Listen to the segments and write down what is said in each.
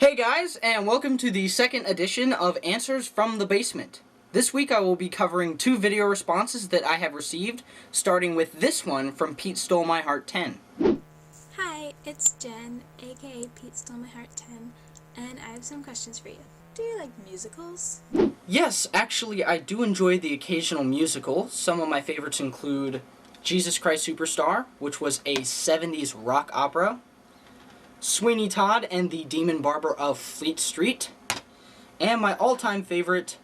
Hey guys, and welcome to the second edition of Answers from the Basement. This week I will be covering two video responses that I have received, starting with this one from Pete Stole My Heart 10. Hi, it's Jen, aka Pete Stole My Heart 10, and I have some questions for you. Do you like musicals? Yes, actually I do enjoy the occasional musical. Some of my favorites include Jesus Christ Superstar, which was a 70s rock opera, Sweeney Todd and the Demon Barber of Fleet Street, and my all-time favorite,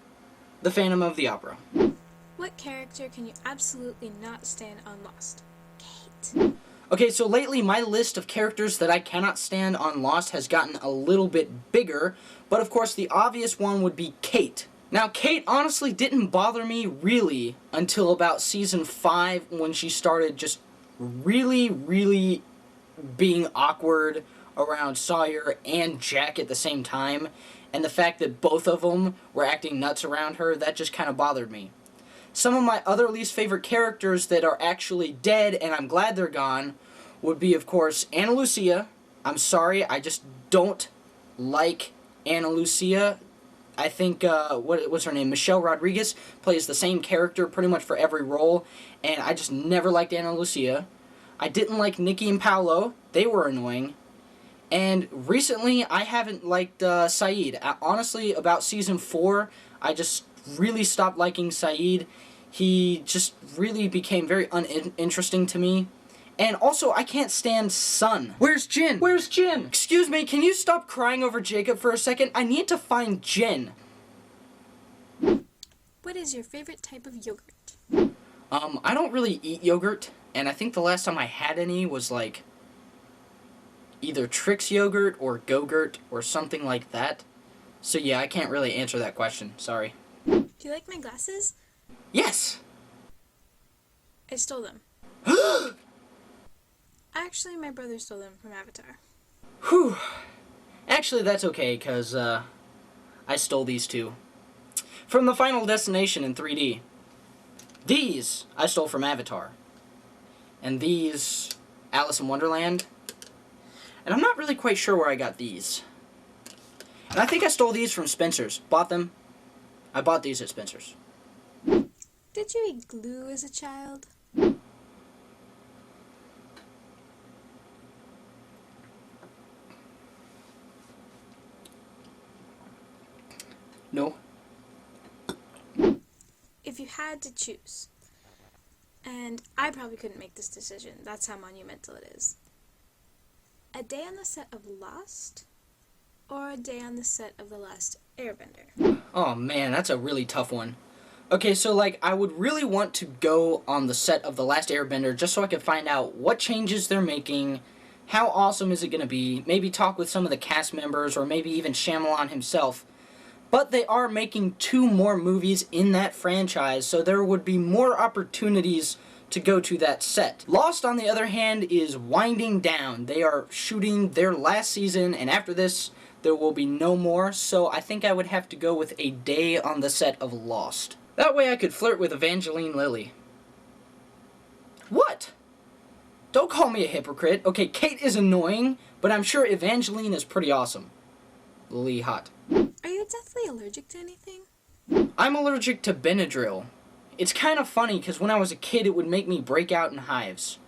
The Phantom of the Opera. What character can you absolutely not stand on Lost? Kate. Okay, so lately my list of characters that I cannot stand on Lost has gotten a little bit bigger, but of course the obvious one would be Kate. Now, Kate honestly didn't bother me really until about season 5 when she started just really being awkward around Sawyer and Jack at the same time, and the fact that both of them were acting nuts around her, that just kind of bothered me. Some of my other least favorite characters that are actually dead, and I'm glad they're gone, would be, of course, Ana Lucia. I'm sorry, I just don't like Ana Lucia. I think, what's her name? Michelle Rodriguez plays the same character pretty much for every role, and I just never liked Ana Lucia. I didn't like Nikki and Paolo. They were annoying. And recently, I haven't liked Saeed. Honestly, about season 4, I just really stopped liking Saeed. He just really became very uninteresting to me. And also, I can't stand Sun. Where's Jenn? Where's Jenn? Excuse me, can you stop crying over Jacob for a second? I need to find Jenn. What is your favorite type of yogurt? I don't really eat yogurt, and I think the last time I had any was like either Trix yogurt or Go-Gurt or something like that. So yeah, I can't really answer that question. Sorry. Do you like my glasses? Yes! I stole them. Actually, my brother stole them from Avatar. Whew. Actually, that's okay, because I stole these too. From the Final Destination in 3D. These I stole from Avatar. And these, Alice in Wonderland. And I'm not really quite sure where I got these. And I think I stole these from Spencer's. Bought them. I bought these at Spencer's. Did you eat glue as a child? No. If you had to choose, and I probably couldn't make this decision, that's how monumental it is. A day on the set of Lost, or a day on the set of The Last Airbender? Oh man, that's a really tough one. Okay, so like, I would really want to go on the set of The Last Airbender just so I could find out what changes they're making, how awesome is it going to be, maybe talk with some of the cast members, or maybe even Shyamalan himself. But they are making 2 more movies in that franchise, so there would be more opportunities to go to that set. Lost, on the other hand, is winding down. They are shooting their last season, and after this, there will be no more, so I think I would have to go with a day on the set of Lost. That way I could flirt with Evangeline Lilly. What? Don't call me a hypocrite. Okay, Kate is annoying, but I'm sure Evangeline is pretty awesome. Lily hot. Are you deathly allergic to anything? I'm allergic to Benadryl. It's kind of funny because when I was a kid it would make me break out in hives.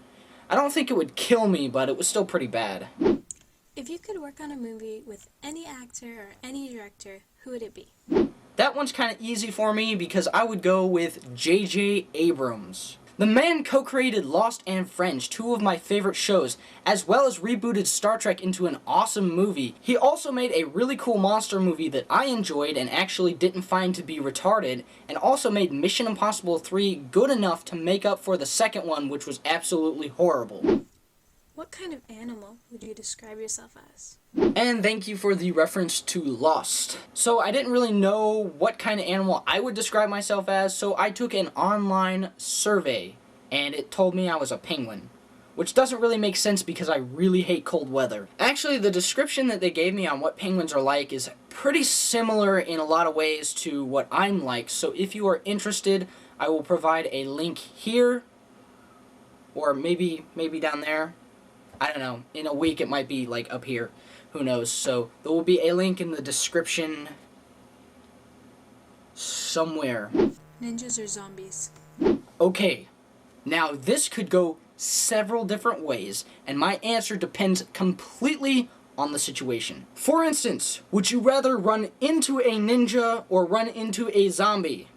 I don't think it would kill me, but it was still pretty bad. If you could work on a movie with any actor or any director, who would it be? That one's kind of easy for me because I would go with J.J. Abrams. The man co-created Lost and Friends, 2 of my favorite shows, as well as rebooted Star Trek into an awesome movie. He also made a really cool monster movie that I enjoyed and actually didn't find to be retarded, and also made Mission Impossible 3 good enough to make up for the second one, which was absolutely horrible. What kind of animal would you describe yourself as? And thank you for the reference to Lost. So I didn't really know what kind of animal I would describe myself as, so I took an online survey, and it told me I was a penguin. Which doesn't really make sense because I really hate cold weather. Actually, the description that they gave me on what penguins are like is pretty similar in a lot of ways to what I'm like, so if you are interested, I will provide a link here, or maybe down there. I don't know, in a week it might be like up here. who knows? So there will be a link in the description somewhere. Ninjas or zombies? Okay, now this could go several different ways, and my answer depends completely on the situation. For instance, would you rather run into a ninja or run into a zombie?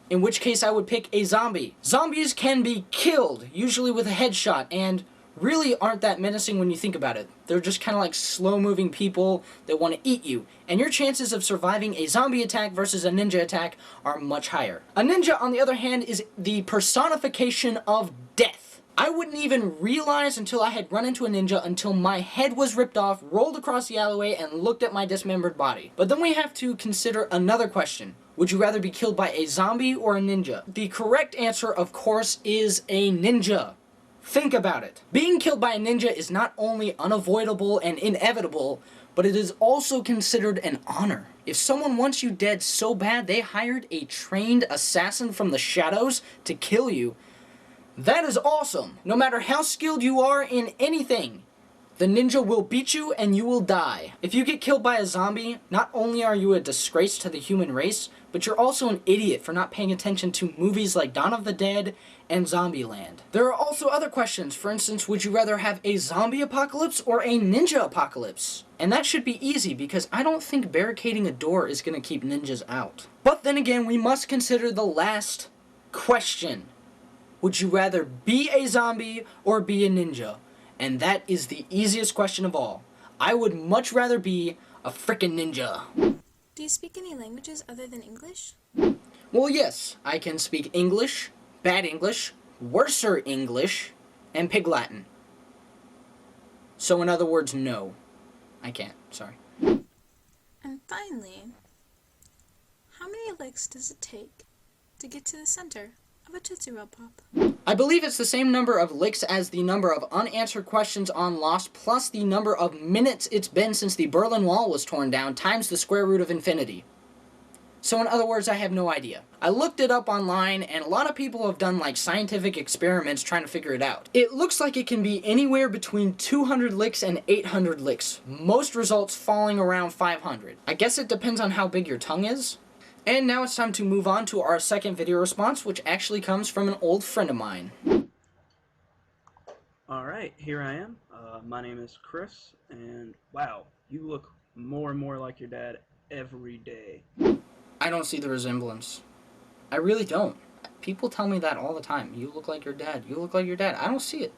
In which case I would pick a zombie. Zombies can be killed, usually with a headshot, and really aren't that menacing when you think about it. They're just kind of like slow-moving people that want to eat you, and your chances of surviving a zombie attack versus a ninja attack are much higher. A ninja, on the other hand, is the personification of death. I wouldn't even realize until I had run into a ninja until my head was ripped off, rolled across the alleyway, and looked at my dismembered body. But then we have to consider another question. Would you rather be killed by a zombie or a ninja? The correct answer, of course, is a ninja. Think about it. Being killed by a ninja is not only unavoidable and inevitable, but it is also considered an honor. If someone wants you dead so bad they hired a trained assassin from the shadows to kill you, that is awesome. No matter how skilled you are in anything, the ninja will beat you and you will die. If you get killed by a zombie, not only are you a disgrace to the human race, but you're also an idiot for not paying attention to movies like Dawn of the Dead and Zombieland. There are also other questions. For instance, would you rather have a zombie apocalypse or a ninja apocalypse? And that should be easy because I don't think barricading a door is going to keep ninjas out. But then again, we must consider the last question. Would you rather be a zombie or be a ninja? And that is the easiest question of all. I would much rather be a frickin' ninja. Do you speak any languages other than English? Well, yes. I can speak English, bad English, worser English, and Pig Latin. So in other words, no. I can't. Sorry. And finally, how many licks does it take to get to the center of a Tootsie Roll Pop? I believe it's the same number of licks as the number of unanswered questions on Lost, plus the number of minutes it's been since the Berlin Wall was torn down, times the square root of infinity. So in other words, I have no idea. I looked it up online, and a lot of people have done like scientific experiments trying to figure it out. It looks like it can be anywhere between 200 licks and 800 licks, most results falling around 500. I guess it depends on how big your tongue is. And now it's time to move on to our second video response, which actually comes from an old friend of mine. Alright, here I am. My name is Chris, and wow, you look more and more like your dad every day. I don't see the resemblance. I really don't. People tell me that all the time. You look like your dad. You look like your dad. I don't see it.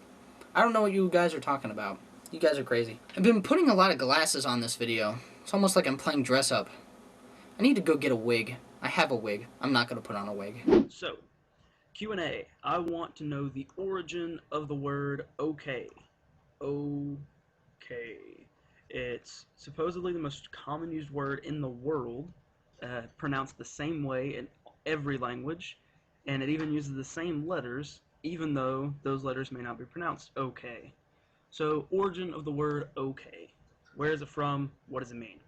I don't know what you guys are talking about. You guys are crazy. I've been putting a lot of glasses on this video. It's almost like I'm playing dress up. I need to go get a wig. I have a wig. I'm not going to put on a wig. So, Q&A. I want to know the origin of the word okay. Okay. It's supposedly the most common used word in the world, pronounced the same way in every language, and it even uses the same letters, even though those letters may not be pronounced okay. So, origin of the word okay. Where is it from? What does it mean?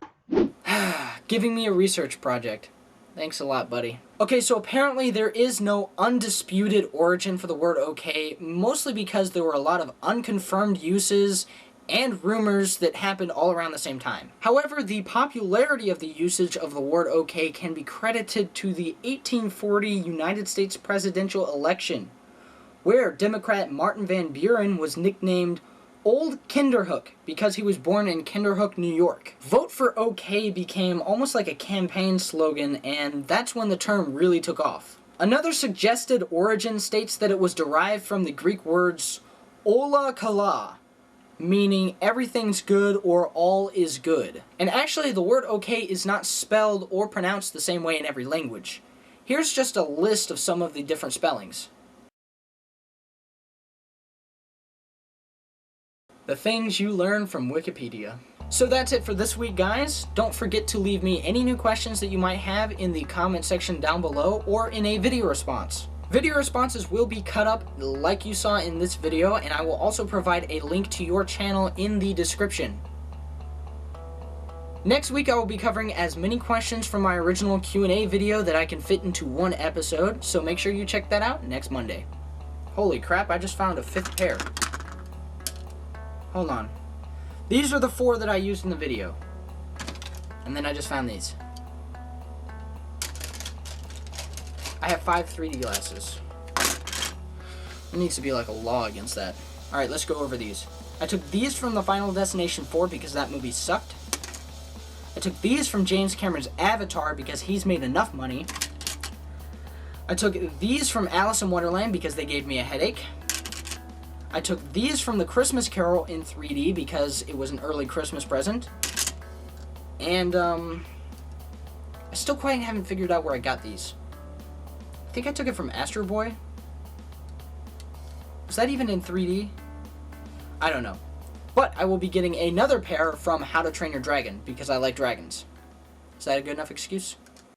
Giving me a research project. Thanks a lot, buddy. Okay, so apparently there is no undisputed origin for the word okay, mostly because there were a lot of unconfirmed uses and rumors that happened all around the same time. However, the popularity of the usage of the word okay can be credited to the 1840 United States presidential election, where Democrat Martin Van Buren was nicknamed Old Kinderhook because he was born in Kinderhook, New York. Vote for OK became almost like a campaign slogan, and that's when the term really took off. Another suggested origin states that it was derived from the Greek words ola kala, meaning everything's good or all is good. And actually, the word OK is not spelled or pronounced the same way in every language. Here's just a list of some of the different spellings. The things you learn from Wikipedia. So that's it for this week, guys. Don't forget to leave me any new questions that you might have in the comment section down below or in a video response. Video responses will be cut up like you saw in this video, and I will also provide a link to your channel in the description. Next week I will be covering as many questions from my original Q&A video that I can fit into one episode, so make sure you check that out next Monday. Holy crap, I just found a 5th pair. Hold on. These are the 4 that I used in the video. And then I just found these. I have 5 3D glasses. There needs to be like a law against that. Alright, let's go over these. I took these from the Final Destination 4 because that movie sucked. I took these from James Cameron's Avatar because he's made enough money. I took these from Alice in Wonderland because they gave me a headache. I took these from The Christmas Carol in 3D because it was an early Christmas present. And, I still quite haven't figured out where I got these. I think I took it from Astro Boy. Was that even in 3D? I don't know. But I will be getting another pair from How to Train Your Dragon because I like dragons. Is that a good enough excuse?